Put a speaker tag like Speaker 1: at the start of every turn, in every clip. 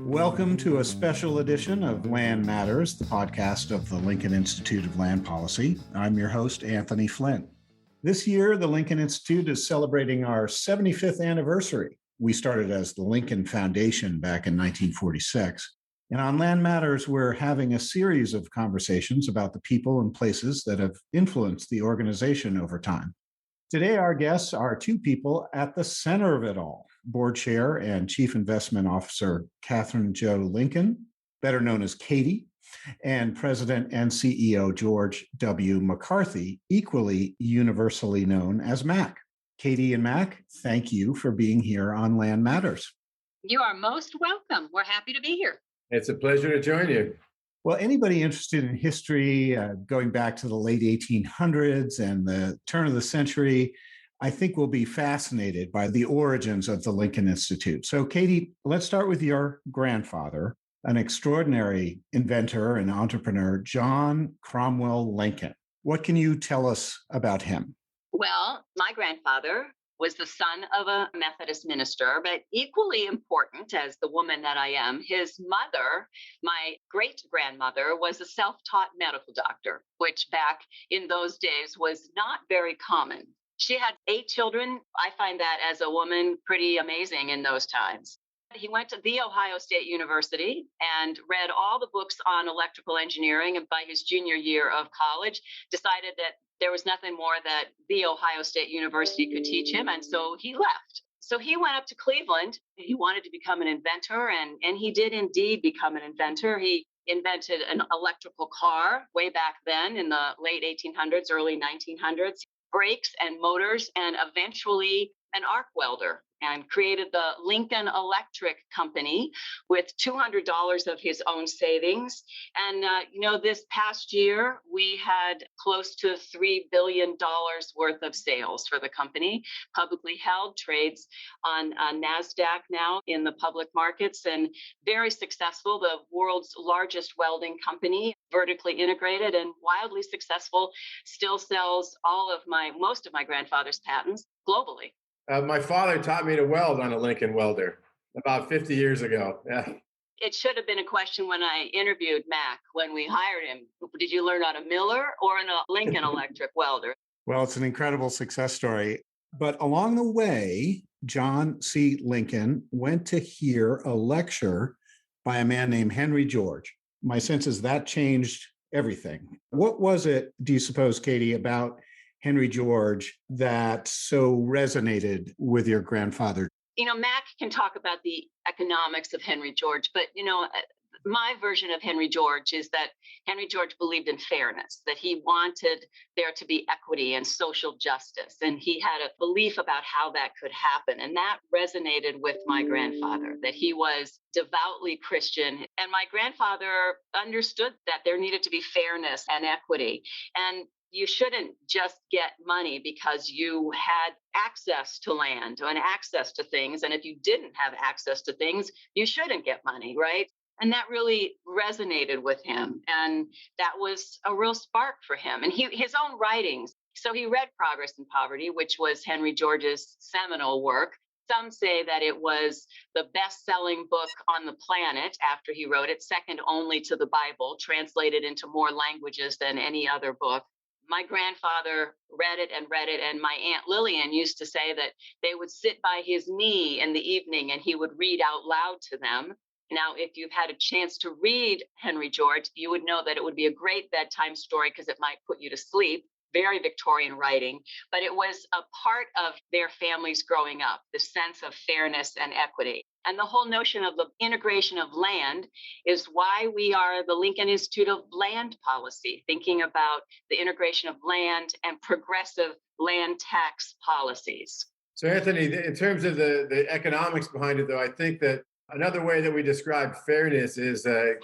Speaker 1: Welcome to a special edition of Land Matters, the podcast of the Lincoln Institute of Land Policy. I'm your host, Anthony Flynn. This year, the Lincoln Institute is celebrating our 75th anniversary. We started as the Lincoln Foundation back in 1946. And on Land Matters, we're having a series of conversations about the people and places that have influenced the organization over time. Today, our guests are two people at the center of it all. Board Chair and Chief Investment Officer Kathryn J. Lincoln, better known as Katie, and President and CEO George W. McCarthy, equally universally known as Mac. Katie and Mac, thank you for being here on Land Matters.
Speaker 2: You are most welcome. We're happy to be here.
Speaker 3: It's a pleasure to join you.
Speaker 1: Well, anybody interested in history, going back to the late 1800s and the turn of the century, I think will be fascinated by the origins of the Lincoln Institute. So, Katie, let's start with your grandfather, an extraordinary inventor and entrepreneur, John Cromwell Lincoln. What can you tell us about him?
Speaker 2: Well, my grandfather was the son of a Methodist minister, but equally important as the woman that I am, his mother, my great-grandmother, was a self-taught medical doctor, which back in those days was not very common. She had 8 children. I find that as a woman pretty amazing in those times. He went to The Ohio State University and read all the books on electrical engineering, and by his junior year of college, decided that there was nothing more that The Ohio State University could teach him, and so he left. So he went up to Cleveland. He wanted to become an inventor, and he did indeed become an inventor. He invented an electrical car way back then in the late 1800s, early 1900s, brakes and motors, and eventually an arc welder, and created the Lincoln Electric Company with $200 of his own savings. And, this past year, we had close to $3 billion worth of sales for the company, publicly held, trades on NASDAQ now in the public markets, and very successful, the world's largest welding company, vertically integrated and wildly successful, still sells most of my grandfather's patents globally.
Speaker 3: My father taught me to weld on a Lincoln welder about 50 years ago. Yeah.
Speaker 2: It should have been a question when I interviewed Mac, when we hired him. Did you learn on a Miller or a Lincoln Electric welder?
Speaker 1: Well, it's an incredible success story. But along the way, John C. Lincoln went to hear a lecture by a man named Henry George. My sense is that changed everything. What was it, do you suppose, Katie, about Henry George that so resonated with your grandfather?
Speaker 2: Mac can talk about the economics of Henry George, but, my version of Henry George is that Henry George believed in fairness, that he wanted there to be equity and social justice. And he had a belief about how that could happen. And that resonated with my grandfather, that he was devoutly Christian. And my grandfather understood that there needed to be fairness and equity. And you shouldn't just get money because you had access to land and access to things. And if you didn't have access to things, you shouldn't get money, right? And that really resonated with him. And that was a real spark for him. And his own writings. So he read Progress and Poverty, which was Henry George's seminal work. Some say that it was the best-selling book on the planet after he wrote it, second only to the Bible, translated into more languages than any other book. My grandfather read it, and my Aunt Lillian used to say that they would sit by his knee in the evening and he would read out loud to them. Now, if you've had a chance to read Henry George, you would know that it would be a great bedtime story because it might put you to sleep. Very Victorian writing, but it was a part of their families growing up, the sense of fairness and equity. And the whole notion of the integration of land is why we are the Lincoln Institute of Land Policy, thinking about the integration of land and progressive land tax policies.
Speaker 3: So, Anthony, in terms of the economics behind it, though, I think that another way that we describe fairness is a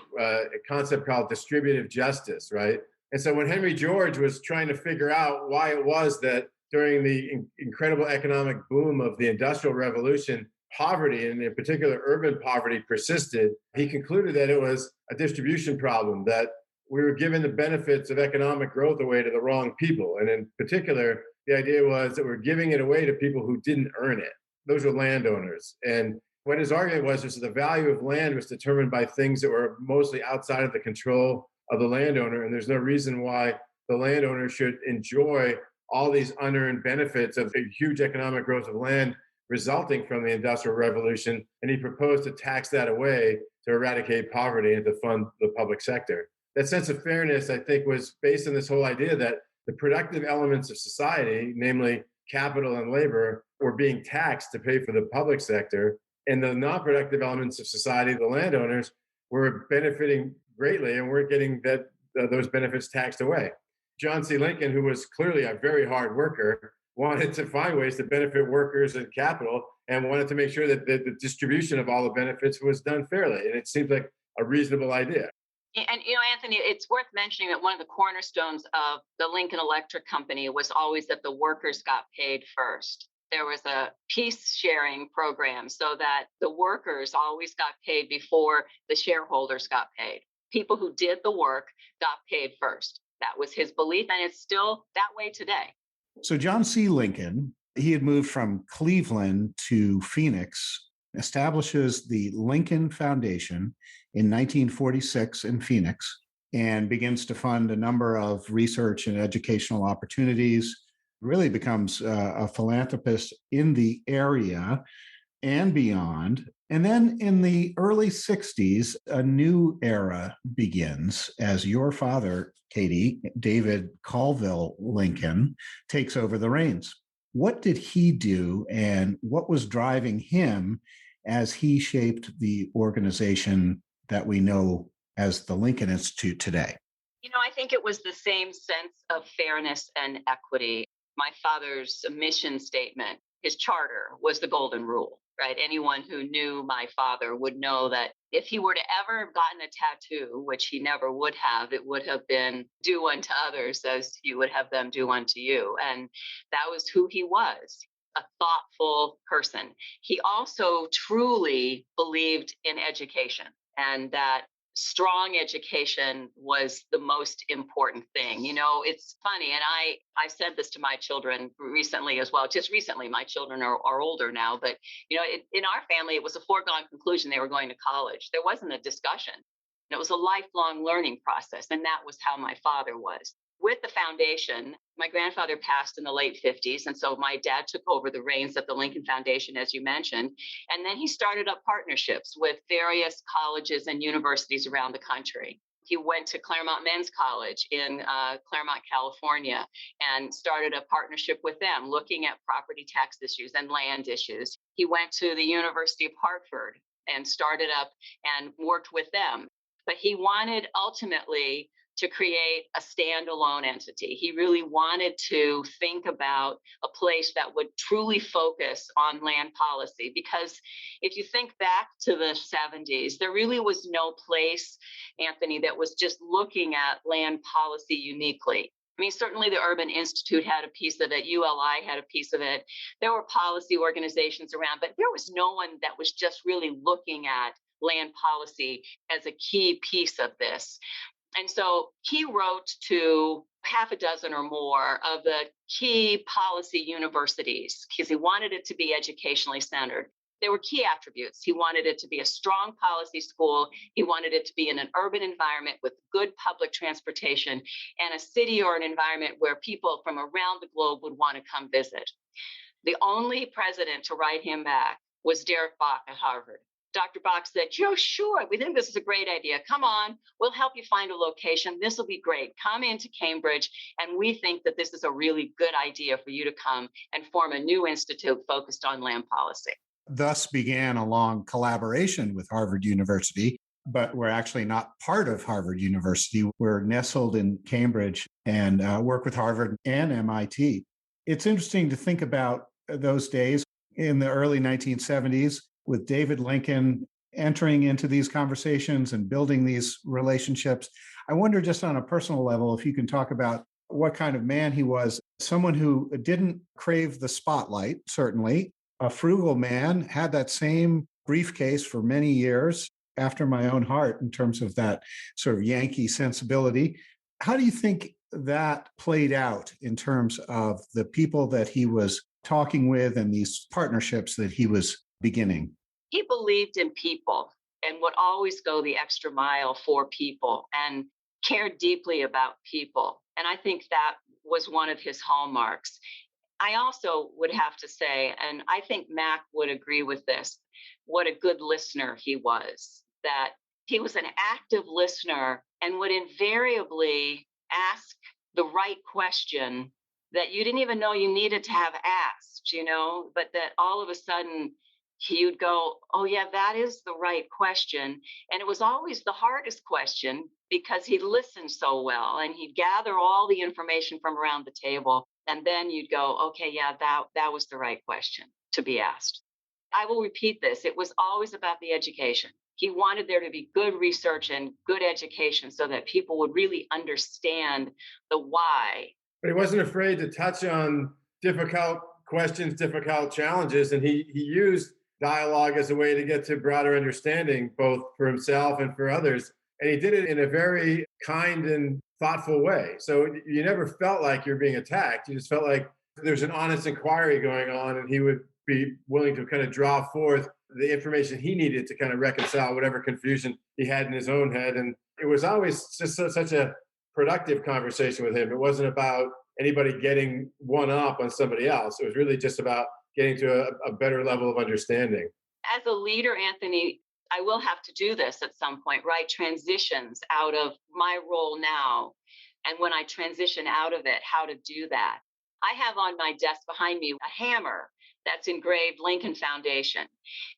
Speaker 3: concept called distributive justice, right? And so when Henry George was trying to figure out why it was that during the incredible economic boom of the Industrial Revolution, poverty, and in particular urban poverty, persisted, he concluded that it was a distribution problem, that we were giving the benefits of economic growth away to the wrong people. And in particular, the idea was that we're giving it away to people who didn't earn it. Those are landowners. And What his argument was that the value of land was determined by things that were mostly outside of the control of the landowner. And there's no reason why the landowner should enjoy all these unearned benefits of the huge economic growth of land resulting from the Industrial Revolution. And he proposed to tax that away to eradicate poverty and to fund the public sector. That sense of fairness, I think, was based on this whole idea that the productive elements of society, namely capital and labor, were being taxed to pay for the public sector. And the non-productive elements of society, the landowners, were benefiting greatly and weren't getting those benefits taxed away. John C. Lincoln, who was clearly a very hard worker, wanted to find ways to benefit workers and capital and wanted to make sure that the distribution of all the benefits was done fairly. And it seems like a reasonable idea.
Speaker 2: And, Anthony, it's worth mentioning that one of the cornerstones of the Lincoln Electric Company was always that the workers got paid first. There was a peace sharing program so that the workers always got paid before the shareholders got paid. People who did the work got paid first. That was his belief, and it's still that way today.
Speaker 1: So John C. Lincoln, he had moved from Cleveland to Phoenix, establishes the Lincoln Foundation in 1946 in Phoenix, and begins to fund a number of research and educational opportunities, really becomes a philanthropist in the area and beyond. And then in the early 60s, a new era begins as your father, Katie, David Colville Lincoln, takes over the reins. What did he do and what was driving him as he shaped the organization that we know as the Lincoln Institute today?
Speaker 2: I think it was the same sense of fairness and equity. My father's mission statement, his charter, was the golden rule, right? Anyone who knew my father would know that if he were to ever have gotten a tattoo, which he never would have, it would have been do unto others as you would have them do unto you. And that was who he was, a thoughtful person. He also truly believed in education, and that strong education was the most important thing. It's funny, and I said this to my children recently as well. Just recently, my children are older now, but in our family, it was a foregone conclusion they were going to college. There wasn't a discussion. It was a lifelong learning process, and that was how my father was. With the foundation, my grandfather passed in the late 50s, and so my dad took over the reins of the Lincoln Foundation, as you mentioned, and then he started up partnerships with various colleges and universities around the country. He went to Claremont Men's College in Claremont, California, and started a partnership with them, looking at property tax issues and land issues. He went to the University of Hartford and started up and worked with them. But he wanted ultimately to create a standalone entity. He really wanted to think about a place that would truly focus on land policy, because if you think back to the 70s, there really was no place, Anthony, that was just looking at land policy uniquely. I mean, certainly the Urban Institute had a piece of it. ULI had a piece of it. There were policy organizations around, but there was no one that was just really looking at land policy as a key piece of this. And so he wrote to half a dozen or more of the key policy universities because he wanted it to be educationally centered. There were key attributes. He wanted it to be a strong policy school. He wanted it to be in an urban environment with good public transportation and a city or an environment where people from around the globe would want to come visit. The only president to write him back was Derek Bach at Harvard. Dr. Bach said, sure, we think this is a great idea. Come on, we'll help you find a location. This will be great. Come into Cambridge, and we think that this is a really good idea for you to come and form a new institute focused on land policy.
Speaker 1: Thus began a long collaboration with Harvard University, but we're actually not part of Harvard University. We're nestled in Cambridge and work with Harvard and MIT. It's interesting to think about those days in the early 1970s, with David Lincoln entering into these conversations and building these relationships. I wonder, just on a personal level, if you can talk about what kind of man he was, someone who didn't crave the spotlight, certainly, a frugal man, had that same briefcase for many years, after my own heart in terms of that sort of Yankee sensibility. How do you think that played out in terms of the people that he was talking with and these partnerships that he was beginning?
Speaker 2: he believed in people and would always go the extra mile for people and cared deeply about people. And I think that was one of his hallmarks. I also would have to say, and I think Mac would agree with this, what a good listener he was, that he was an active listener and would invariably ask the right question that you didn't even know you needed to have asked, but that all of a sudden he would go, oh, yeah, that is the right question. And it was always the hardest question because he listened so well and he'd gather all the information from around the table. And then you'd go, okay, yeah, that was the right question to be asked. I will repeat this. It was always about the education. He wanted there to be good research and good education so that people would really understand the why.
Speaker 3: But he wasn't afraid to touch on difficult questions, difficult challenges, and he used dialogue as a way to get to broader understanding, both for himself and for others. And he did it in a very kind and thoughtful way. So you never felt like you're being attacked. You just felt like there's an honest inquiry going on, and he would be willing to kind of draw forth the information he needed to kind of reconcile whatever confusion he had in his own head. And it was always just such a productive conversation with him. It wasn't about anybody getting one up on somebody else. It was really just about getting to a better level of understanding.
Speaker 2: As a leader, Anthony, I will have to do this at some point, right? Transitions out of my role now. And when I transition out of it, how to do that. I have on my desk behind me a hammer that's engraved Lincoln Foundation.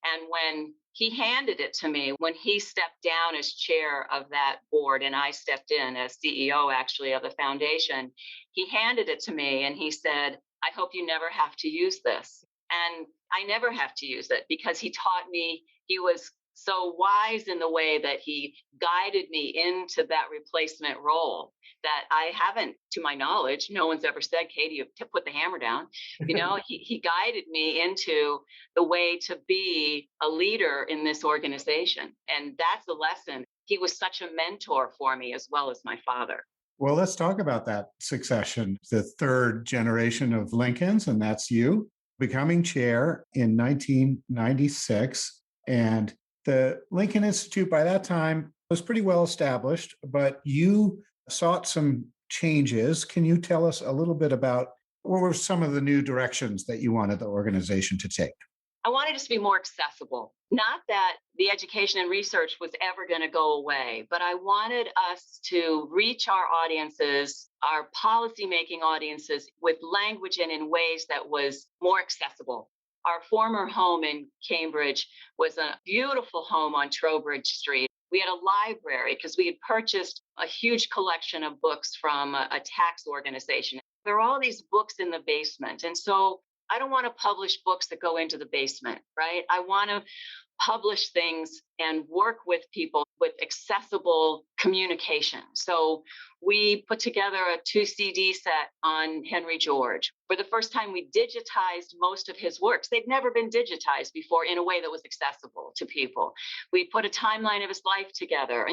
Speaker 2: And when he handed it to me, when he stepped down as chair of that board, and I stepped in as CEO, actually, of the foundation, he handed it to me and he said, I hope you never have to use this. And I never have to use it because he taught me. He was so wise in the way that he guided me into that replacement role that I haven't, to my knowledge, no one's ever said, Katie, to put the hammer down. He guided me into the way to be a leader in this organization. And that's a lesson. He was such a mentor for me as well as my father.
Speaker 1: Well, let's talk about that succession, the third generation of Lincolns, and that's you becoming chair in 1996. And the Lincoln Institute by that time was pretty well established, but you sought some changes. Can you tell us a little bit about what were some of the new directions that you wanted the organization to take?
Speaker 2: I wanted us to be more accessible. Not that the education and research was ever going to go away, but I wanted us to reach our audiences, our policymaking audiences, with language and in ways that was more accessible. Our former home in Cambridge was a beautiful home on Trowbridge Street. We had a library because we had purchased a huge collection of books from a tax organization. There are all these books in the basement. And so I don't want to publish books that go into the basement, right? I want to publish things and work with people with accessible communication. So we put together a 2 CD set on Henry George. For the first time, we digitized most of his works. They'd never been digitized before in a way that was accessible to people. We put a timeline of his life together.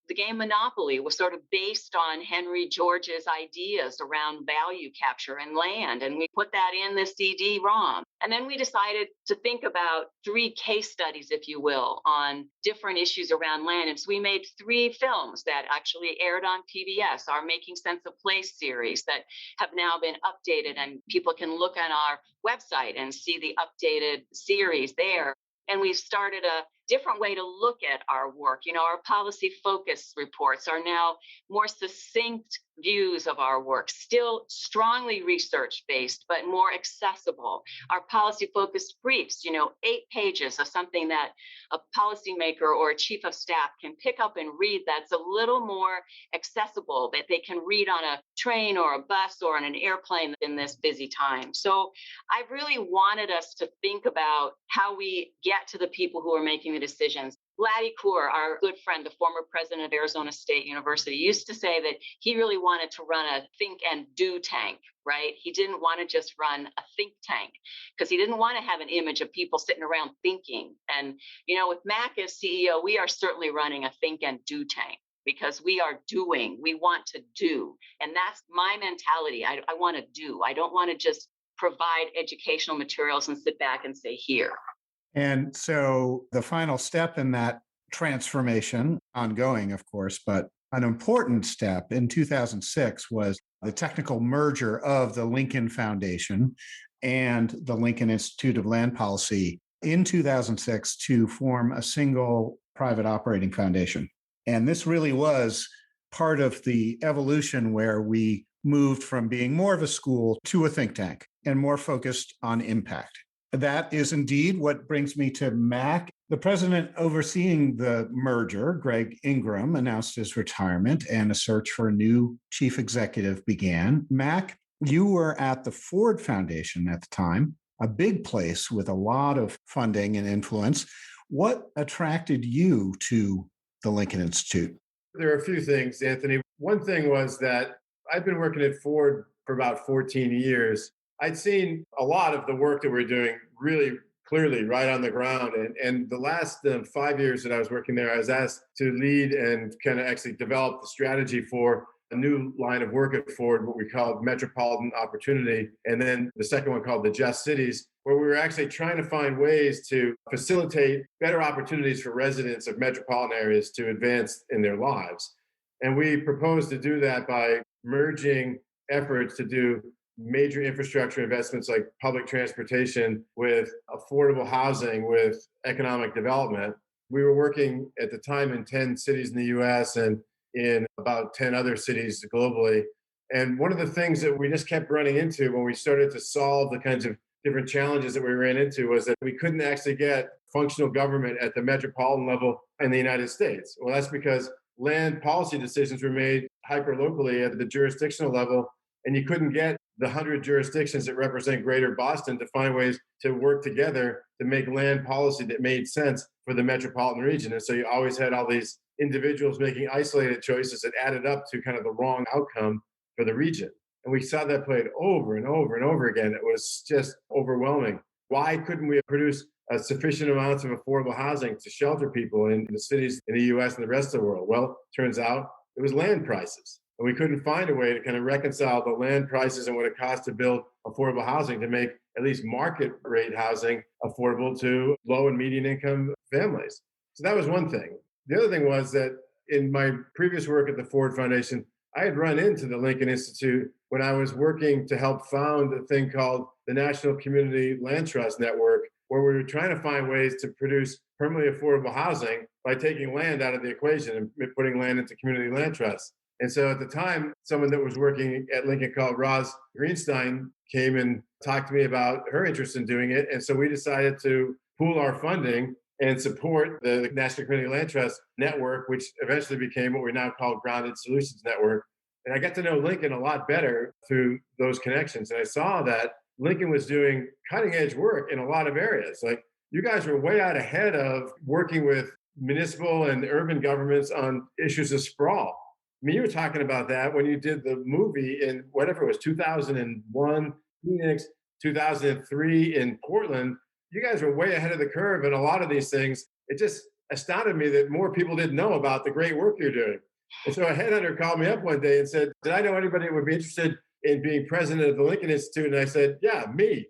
Speaker 2: The game Monopoly was sort of based on Henry George's ideas around value capture and land. And we put that in the CD-ROM. And then we decided to think about 3 case studies, if you will, on different issues around land. And so we made 3 films that actually aired on PBS, our Making Sense of Place series that have now been updated, and people can look on our website and see the updated series there. And we've started a different way to look at our work. Our policy focus reports are now more succinct views of our work, still strongly research-based, but more accessible. Our policy focused briefs, 8 pages of something that a policymaker or a chief of staff can pick up and read that's a little more accessible, that they can read on a train or a bus or on an airplane in this busy time. So I really wanted us to think about how we get to the people who are making the decisions. Laddie Kaur, our good friend, the former president of Arizona State University, used to say that he really wanted to run a think and do tank, right? He didn't want to just run a think tank because he didn't want to have an image of people sitting around thinking. And, with Mac as CEO, we are certainly running a think and do tank because we are doing, we want to do. And that's my mentality. I want to do. I don't want to just provide educational materials and sit back and say, here.
Speaker 1: And so the final step in that transformation, ongoing, of course, but an important step in 2006 was the technical merger of the Lincoln Foundation and the Lincoln Institute of Land Policy in 2006 to form a single private operating foundation. And this really was part of the evolution where we moved from being more of a school to a think tank and more focused on impact. That is indeed what brings me to Mac. The president overseeing the merger, Greg Ingram, announced his retirement and a search for a new chief executive began. Mac, you were at the Ford Foundation at the time, a big place with a lot of funding and influence. What attracted you to the Lincoln Institute?
Speaker 3: There are a few things, Anthony. One thing was that I've been working at Ford for about 14 years. I'd seen a lot of the work that we're doing really clearly right on the ground. And the last 5 years that I was working there, I was asked to lead and kind of actually develop the strategy for a new line of work at Ford, what we called Metropolitan Opportunity. And then the second one called the Just Cities, where we were actually trying to find ways to facilitate better opportunities for residents of metropolitan areas to advance in their lives. And we proposed to do that by merging efforts to do major infrastructure investments like public transportation with affordable housing, with economic development. We were working at the time in 10 cities in the US and in about 10 other cities globally. And one of the things that we just kept running into when we started to solve the kinds of different challenges that we ran into was that we couldn't actually get functional government at the metropolitan level in the United States. Well, that's because land policy decisions were made hyper locally at the jurisdictional level, and you couldn't get the 100 jurisdictions that represent Greater Boston to find ways to work together to make land policy that made sense for the metropolitan region. And so you always had all these individuals making isolated choices that added up to kind of the wrong outcome for the region. And we saw that played over and over and over again. It was just overwhelming. Why couldn't we produce a sufficient amounts of affordable housing to shelter people in the cities in the US and the rest of the world? Well, turns out it was land prices. And we couldn't find a way to kind of reconcile the land prices and what it costs to build affordable housing to make at least market rate housing affordable to low and median income families. So that was one thing. The other thing was that in my previous work at the Ford Foundation, I had run into the Lincoln Institute when I was working to help found a thing called the National Community Land Trust Network, where we were trying to find ways to produce permanently affordable housing by taking land out of the equation and putting land into community land trusts. And so at the time, someone that was working at Lincoln called Roz Greenstein came and talked to me about her interest in doing it. And so we decided to pool our funding and support the National Community Land Trust Network, which eventually became what we now call Grounded Solutions Network. And I got to know Lincoln a lot better through those connections. And I saw that Lincoln was doing cutting edge work in a lot of areas. Like you guys were way out ahead of working with municipal and urban governments on issues of sprawl. I mean, you were talking about that when you did the movie in whatever it was, 2001, Phoenix, 2003 in Portland. You guys were way ahead of the curve in a lot of these things. It just astounded me that more people didn't know about the great work you're doing. And so a headhunter called me up one day and said, did I know anybody that would be interested in being president of the Lincoln Institute? And I said, yeah, me.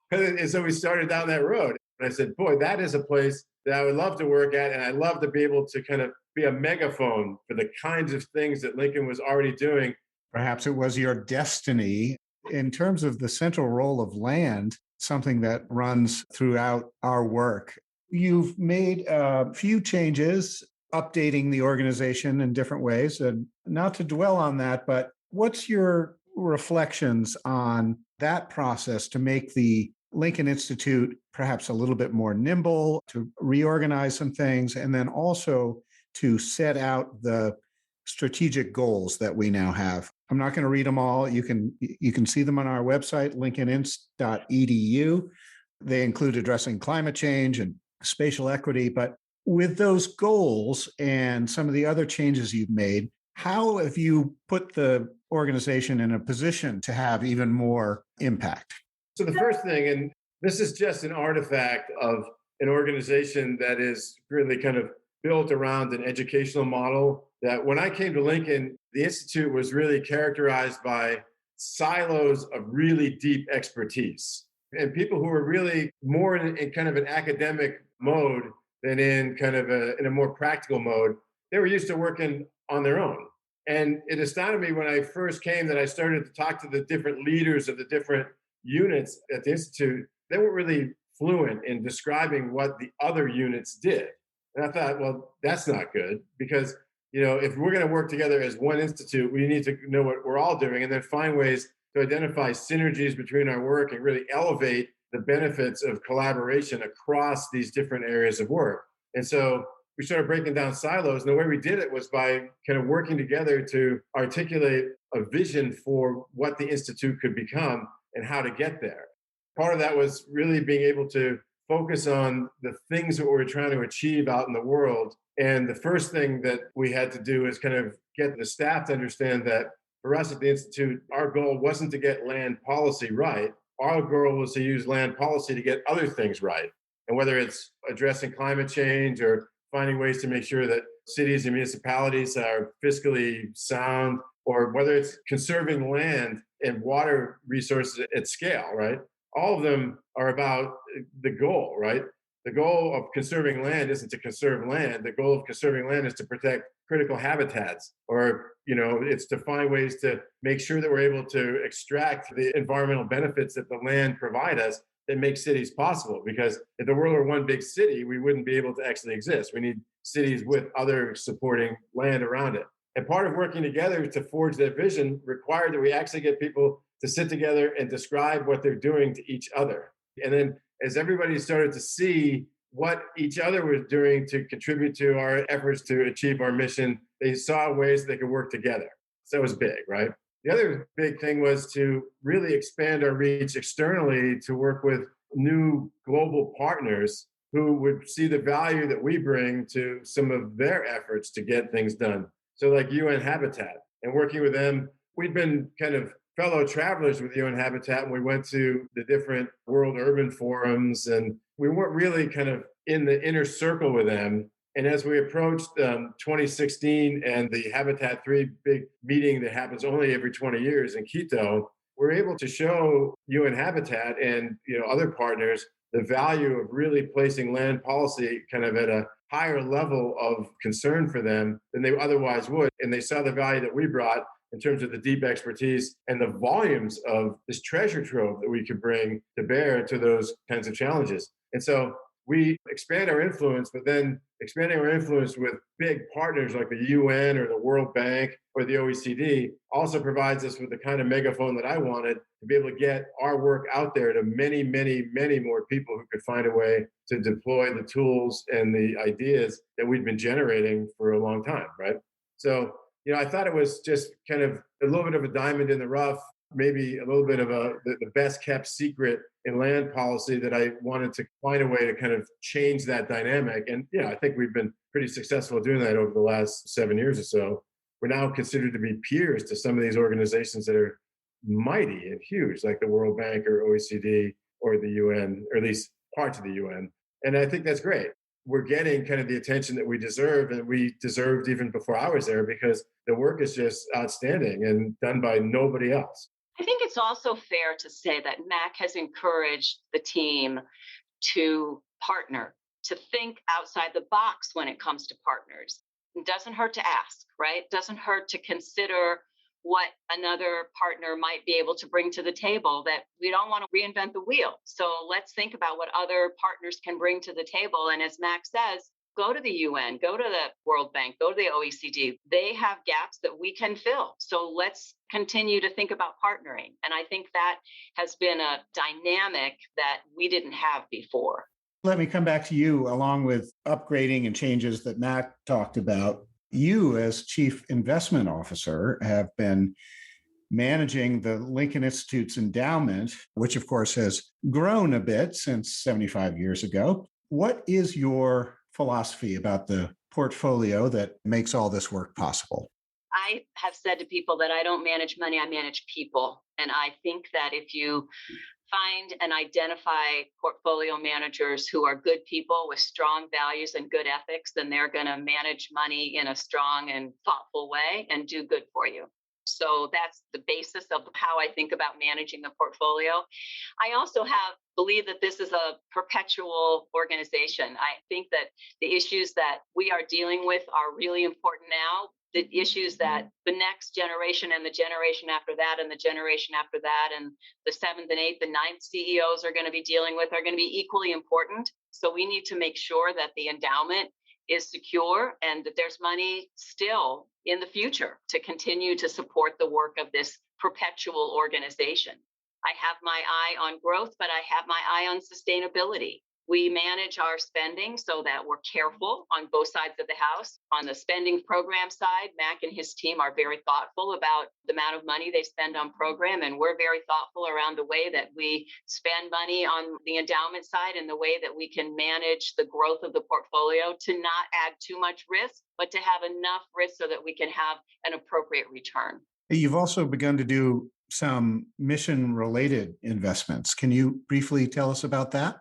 Speaker 3: And so we started down that road. And I said, boy, that is a place that I would love to work at. And I'd love to be able to kind of be a megaphone for the kinds of things that Lincoln was already doing.
Speaker 1: Perhaps it was your destiny. In terms of the central role of land, something that runs throughout our work, you've made a few changes, updating the organization in different ways. And not to dwell on that, but what's your reflections on that process to make the Lincoln Institute perhaps a little bit more nimble, to reorganize some things, and then also to set out the strategic goals that we now have? I'm not going to read them all. You can see them on our website, lincolninst.edu. They include addressing climate change and spatial equity. But with those goals and some of the other changes you've made, how have you put the organization in a position to have even more impact?
Speaker 3: So the first thing, and this is just an artifact of an organization that is really kind of built around an educational model, that when I came to Lincoln, the Institute was really characterized by silos of really deep expertise. and people who were really more in kind of an academic mode than in kind of in a more practical mode. They were used to working on their own. And it astounded me when I first came that I started to talk to the different leaders of the different units at the Institute. They weren't really fluent in describing what the other units did. And I thought, well, that's not good because, if we're going to work together as one institute, we need to know what we're all doing and then find ways to identify synergies between our work and really elevate the benefits of collaboration across these different areas of work. And so we started breaking down silos. And the way we did it was by kind of working together to articulate a vision for what the Institute could become and how to get there. Part of that was really being able to focus on the things that we were trying to achieve out in the world. And the first thing that we had to do is kind of get the staff to understand that for us at the Institute, our goal wasn't to get land policy right. Our goal was to use land policy to get other things right. And whether it's addressing climate change or finding ways to make sure that cities and municipalities are fiscally sound, or whether it's conserving land and water resources at scale, right? All of them are about the goal, right? The goal of conserving land isn't to conserve land. The goal of conserving land is to protect critical habitats, or, it's to find ways to make sure that we're able to extract the environmental benefits that the land provide us that make cities possible. Because if the world were one big city, we wouldn't be able to actually exist. We need cities with other supporting land around it. And part of working together to forge that vision required that we actually get people to sit together and describe what they're doing to each other. And then as everybody started to see what each other was doing to contribute to our efforts to achieve our mission, they saw ways they could work together. So it was big, right? The other big thing was to really expand our reach externally to work with new global partners who would see the value that we bring to some of their efforts to get things done. So like UN Habitat, and working with them, we'd been kind of fellow travelers with UN Habitat, and we went to the different World Urban Forums, and we weren't really kind of in the inner circle with them. And as we approached 2016 and the Habitat 3 big meeting that happens only every 20 years in Quito, we're able to show UN Habitat and other partners the value of really placing land policy kind of at a higher level of concern for them than they otherwise would. And they saw the value that we brought in terms of the deep expertise and the volumes of this treasure trove that we could bring to bear to those kinds of challenges. And so we expand our influence, but then expanding our influence with big partners like the UN or the World Bank or the OECD also provides us with the kind of megaphone that I wanted to be able to get our work out there to many, many, many more people who could find a way to deploy the tools and the ideas that we've been generating for a long time, right? So, I thought it was just kind of a little bit of a diamond in the rough, maybe a little bit of the best kept secret in land policy that I wanted to find a way to kind of change that dynamic. And I think we've been pretty successful doing that over the last 7 years or so. We're now considered to be peers to some of these organizations that are mighty and huge, like the World Bank or OECD or the UN, or at least parts of the UN. And I think that's great. We're getting kind of the attention that we deserve, and we deserved even before I was there, because the work is just outstanding and done by nobody else.
Speaker 2: I think it's also fair to say that MAC has encouraged the team to partner, to think outside the box when it comes to partners. It doesn't hurt to ask, right? It doesn't hurt to consider what another partner might be able to bring to the table, that we don't want to reinvent the wheel. So let's think about what other partners can bring to the table. And as Max says, go to the UN, go to the World Bank, go to the OECD. They have gaps that we can fill. So let's continue to think about partnering. And I think that has been a dynamic that we didn't have before.
Speaker 1: Let me come back to you, along with upgrading and changes that Matt talked about. You, as Chief Investment Officer, have been managing the Lincoln Institute's endowment, which of course has grown a bit since 75 years ago. What is your philosophy about the portfolio that makes all this work possible?
Speaker 2: I have said to people that I don't manage money, I manage people. And I think that if you find and identify portfolio managers who are good people with strong values and good ethics, then they're going to manage money in a strong and thoughtful way and do good for you. So that's the basis of how I think about managing the portfolio. I also believe that this is a perpetual organization. I think that the issues that we are dealing with are really important now. The issues that the next generation and the generation after that and the generation after that and the seventh and eighth and ninth CEOs are going to be dealing with are going to be equally important. So we need to make sure that the endowment is secure and that there's money still in the future to continue to support the work of this perpetual organization. I have my eye on growth, but I have my eye on sustainability. We manage our spending so that we're careful on both sides of the house. On the spending program side, Mac and his team are very thoughtful about the amount of money they spend on program, and we're very thoughtful around the way that we spend money on the endowment side and the way that we can manage the growth of the portfolio to not add too much risk, but to have enough risk so that we can have an appropriate return.
Speaker 1: You've also begun to do some mission-related investments. Can you briefly tell us about that?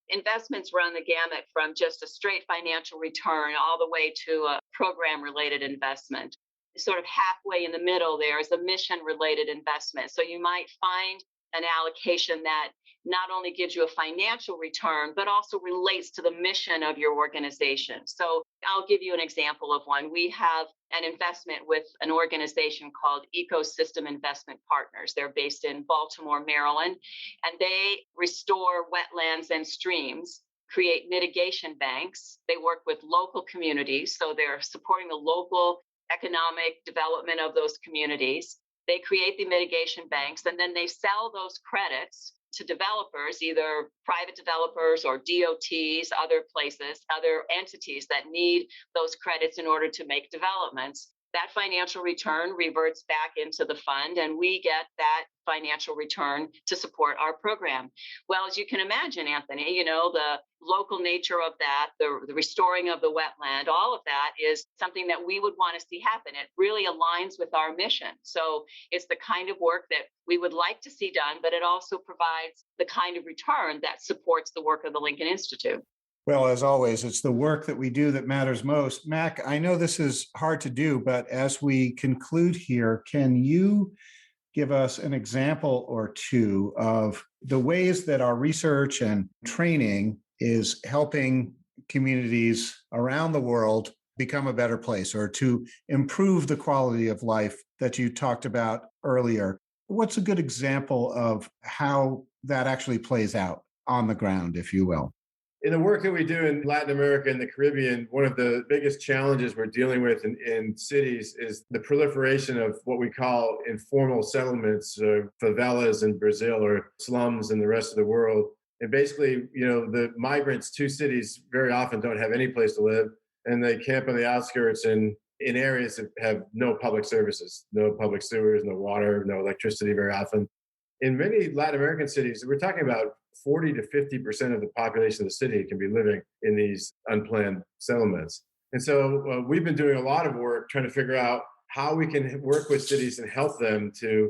Speaker 2: Investments run the gamut from just a straight financial return all the way to a program-related investment. Sort of halfway in the middle, there is a mission-related investment. So you might find an allocation that not only gives you a financial return, but also relates to the mission of your organization. So I'll give you an example of one. We have an investment with an organization called Ecosystem Investment Partners. They're based in Baltimore, Maryland, and they restore wetlands and streams, create mitigation banks. They work with local communities, so they're supporting the local economic development of those communities. They create the mitigation banks, and then they sell those credits to developers, either private developers or DOTs, other places, other entities that need those credits in order to make developments. That financial return reverts back into the fund, and we get that financial return to support our program. Well, as you can imagine, Anthony, the local nature of that, the restoring of the wetland, all of that is something that we would want to see happen. It really aligns with our mission. So it's the kind of work that we would like to see done, but it also provides the kind of return that supports the work of the Lincoln Institute.
Speaker 1: Well, as always, it's the work that we do that matters most. Mac, I know this is hard to do, but as we conclude here, can you give us an example or two of the ways that our research and training is helping communities around the world become a better place or to improve the quality of life that you talked about earlier? What's a good example of how that actually plays out on the ground, if you will?
Speaker 3: In the work that we do in Latin America and the Caribbean, one of the biggest challenges we're dealing with in cities is the proliferation of what we call informal settlements, favelas in Brazil or slums in the rest of the world. And basically, the migrants to cities very often don't have any place to live, and they camp on the outskirts in areas that have no public services, no public sewers, no water, no electricity very often. In many Latin American cities, we're talking about 40 to 50% of the population of the city can be living in these unplanned settlements. And so we've been doing a lot of work trying to figure out how we can work with cities and help them to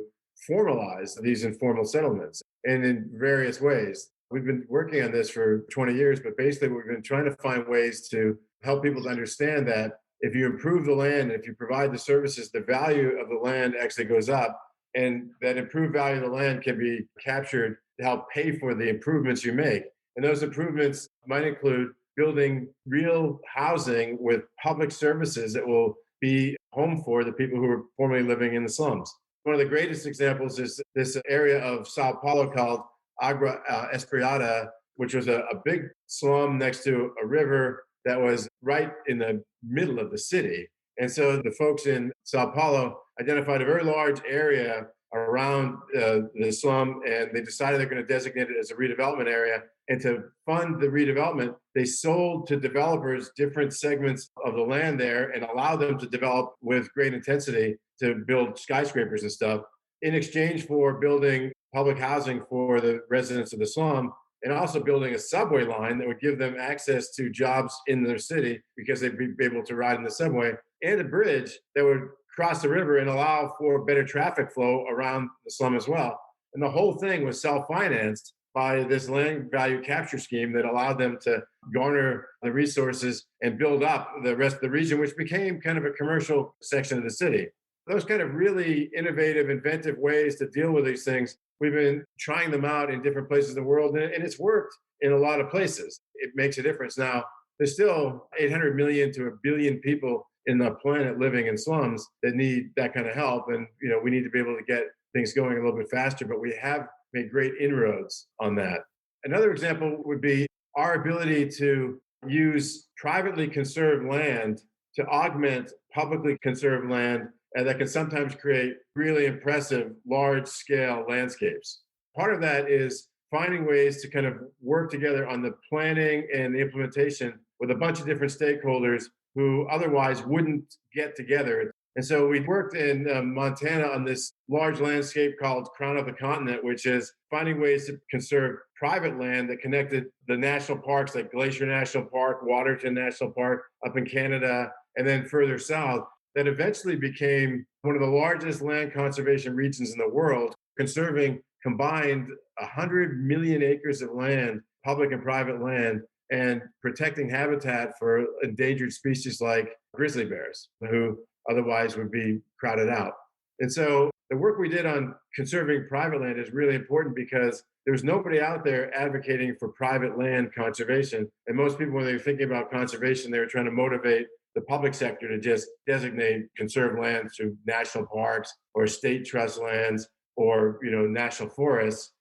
Speaker 3: formalize these informal settlements, and in various ways. We've been working on this for 20 years, but basically we've been trying to find ways to help people to understand that if you improve the land, and if you provide the services, the value of the land actually goes up. And that improved value of the land can be captured to help pay for the improvements you make. And those improvements might include building real housing with public services that will be home for the people who were formerly living in the slums. One of the greatest examples is this area of Sao Paulo called Agua Espriada, which was a big slum next to a river that was right in the middle of the city. And so the folks in Sao Paulo identified a very large area around the slum, and they decided they're going to designate it as a redevelopment area. And to fund the redevelopment, they sold to developers different segments of the land there and allowed them to develop with great intensity to build skyscrapers and stuff in exchange for building public housing for the residents of the slum, and also building a subway line that would give them access to jobs in their city because they'd be able to ride in the subway, and a bridge that would cross the river and allow for better traffic flow around the slum as well. And the whole thing was self-financed by this land value capture scheme that allowed them to garner the resources and build up the rest of the region, which became kind of a commercial section of the city. those kind of really innovative, inventive ways to deal with these things, we've been trying them out in different places in the world, and it's worked in a lot of places. It makes a difference. Now, there's still 800 million to a billion people in the planet living in slums that need that kind of help. And, we need to be able to get things going a little bit faster, but we have made great inroads on that. Another example would be our ability to use privately conserved land to augment publicly conserved land, and that can sometimes create really impressive large scale landscapes. Part of that is finding ways to kind of work together on the planning and the implementation with a bunch of different stakeholders who otherwise wouldn't get together. And so we worked in Montana on this large landscape called Crown of the Continent, which is finding ways to conserve private land that connected the national parks like Glacier National Park, Waterton National Park up in Canada, and then further south, that eventually became one of the largest land conservation regions in the world, conserving combined 100 million acres of land, public and private land, and protecting habitat for endangered species like grizzly bears, who otherwise would be crowded out. And so the work we did on conserving private land is really important because there's nobody out there advocating for private land conservation. And most people, when they're thinking about conservation, they're trying to motivate the public sector to just designate conserved lands through national parks or state trust lands or national forests.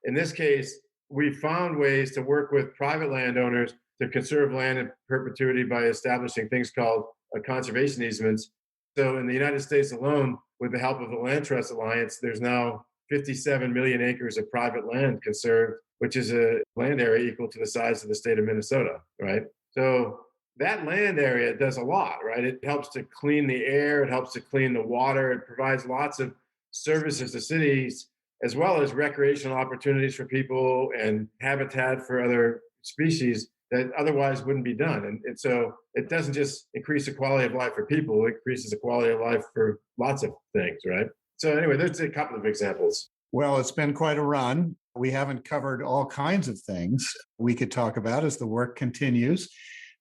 Speaker 3: In this case, we found ways to work with private landowners to conserve land in perpetuity by establishing things called conservation easements. So in the United States alone, with the help of the Land Trust Alliance, there's now 57 million acres of private land conserved, which is a land area equal to the size of the state of Minnesota, right? So that land area does a lot, right? It helps to clean the air, it helps to clean the water, it provides lots of services to cities, as well as recreational opportunities for people and habitat for other species that otherwise wouldn't be done. And so it doesn't just increase the quality of life for people, it increases the quality of life for lots of things, right? So anyway, there's a couple of examples.
Speaker 1: Well, it's been quite a run. We haven't covered all kinds of things we could talk about as the work continues.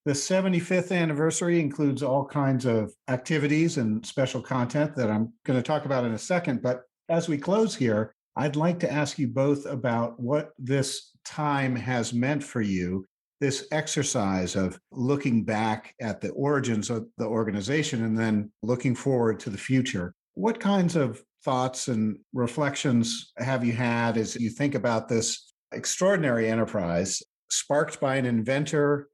Speaker 1: The 75th anniversary includes all kinds of activities and special content that I'm going to talk about in a second. But as we close here, I'd like to ask you both about what this time has meant for you, this exercise of looking back at the origins of the organization and then looking forward to the future. What kinds of thoughts and reflections have you had as you think about this extraordinary enterprise sparked by an inventor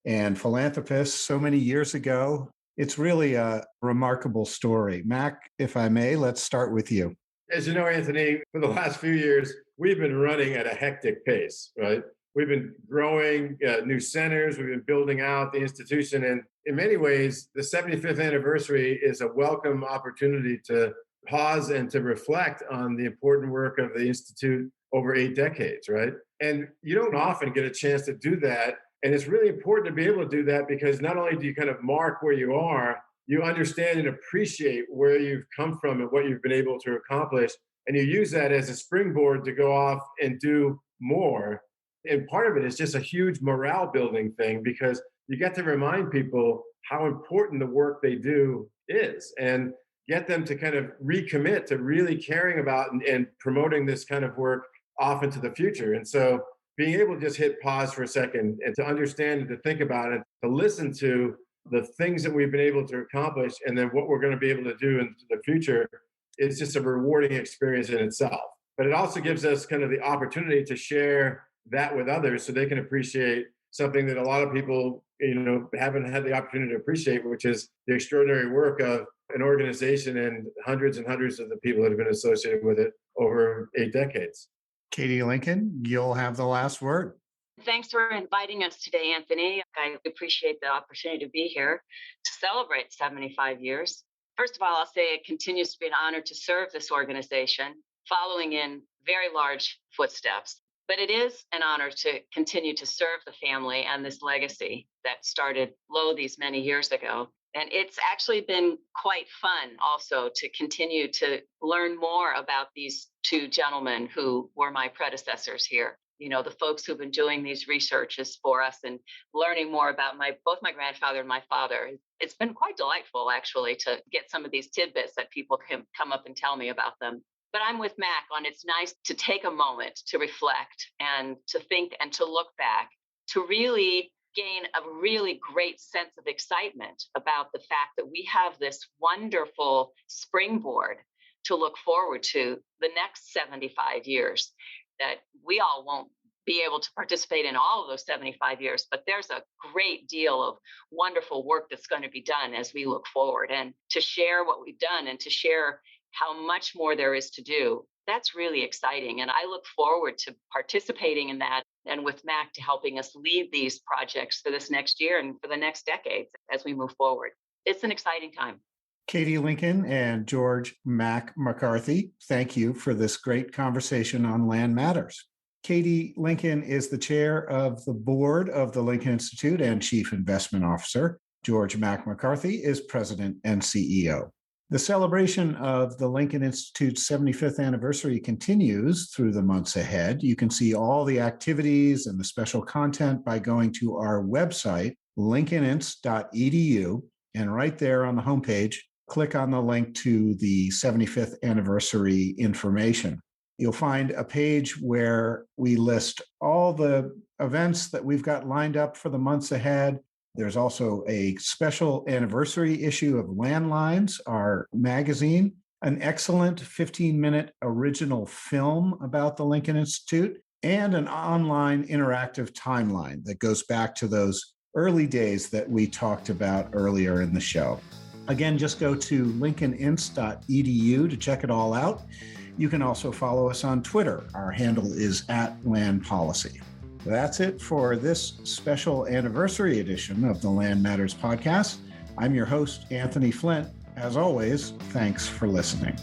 Speaker 1: and philanthropist so many years ago? It's really a remarkable story. Mac, if I may, let's start with you.
Speaker 3: As you know, Anthony, for the last few years, we've been running at a hectic pace, right? We've been growing new centers. We've been building out the institution. And in many ways, the 75th anniversary is a welcome opportunity to pause and to reflect on the important work of the Institute over 8 decades, right? And you don't often get a chance to do that. And it's really important to be able to do that because not only do you kind of mark where you are, you understand and appreciate where you've come from and what you've been able to accomplish. And you use that as a springboard to go off and do more. And part of it is just a huge morale building thing because you get to remind people how important the work they do is and get them to kind of recommit to really caring about and promoting this kind of work off into the future. And so being able to just hit pause for a second and to understand and to think about it, to listen to the things that we've been able to accomplish and then what we're going to be able to do in the future is just a rewarding experience in itself. But it also gives us kind of the opportunity to share that with others so they can appreciate something that a lot of people, haven't had the opportunity to appreciate, which is the extraordinary work of an organization and hundreds of the people that have been associated with it over 8 decades.
Speaker 1: Katie Lincoln, you'll have the last word.
Speaker 2: Thanks for inviting us today, Anthony. I appreciate the opportunity to be here to celebrate 75 years. First of all, I'll say it continues to be an honor to serve this organization, following in very large footsteps. But it is an honor to continue to serve the family and this legacy that started these many years ago. And it's actually been quite fun also to continue to learn more about these two gentlemen who were my predecessors here. The folks who've been doing these researches for us and learning more about both my grandfather and my father. It's been quite delightful, actually, to get some of these tidbits that people can come up and tell me about them. But I'm with Mac on it's nice to take a moment to reflect and to think and to look back, to really gain a really great sense of excitement about the fact that we have this wonderful springboard to look forward to the next 75 years, that we all won't be able to participate in all of those 75 years, but there's a great deal of wonderful work that's going to be done as we look forward, and to share what we've done and to share how much more there is to do. That's really exciting. And I look forward to participating in that and with Mac to helping us lead these projects for this next year and for the next decades as we move forward. It's an exciting time.
Speaker 1: Katie Lincoln and George Mac McCarthy, thank you for this great conversation on land matters. Katie Lincoln is the chair of the board of the Lincoln Institute and chief investment officer. George Mac McCarthy is president and CEO. The celebration of the Lincoln Institute's 75th anniversary continues through the months ahead. You can see all the activities and the special content by going to our website, lincolninst.edu, and right there on the homepage, click on the link to the 75th anniversary information. You'll find a page where we list all the events that we've got lined up for the months ahead. There's also a special anniversary issue of Landlines, our magazine, an excellent 15-minute original film about the Lincoln Institute, and an online interactive timeline that goes back to those early days that we talked about earlier in the show. Again, just go to lincolninst.edu to check it all out. You can also follow us on Twitter. Our handle is @landpolicy. That's it for this special anniversary edition of the Land Matters podcast. I'm your host, Anthony Flint. As always, thanks for listening.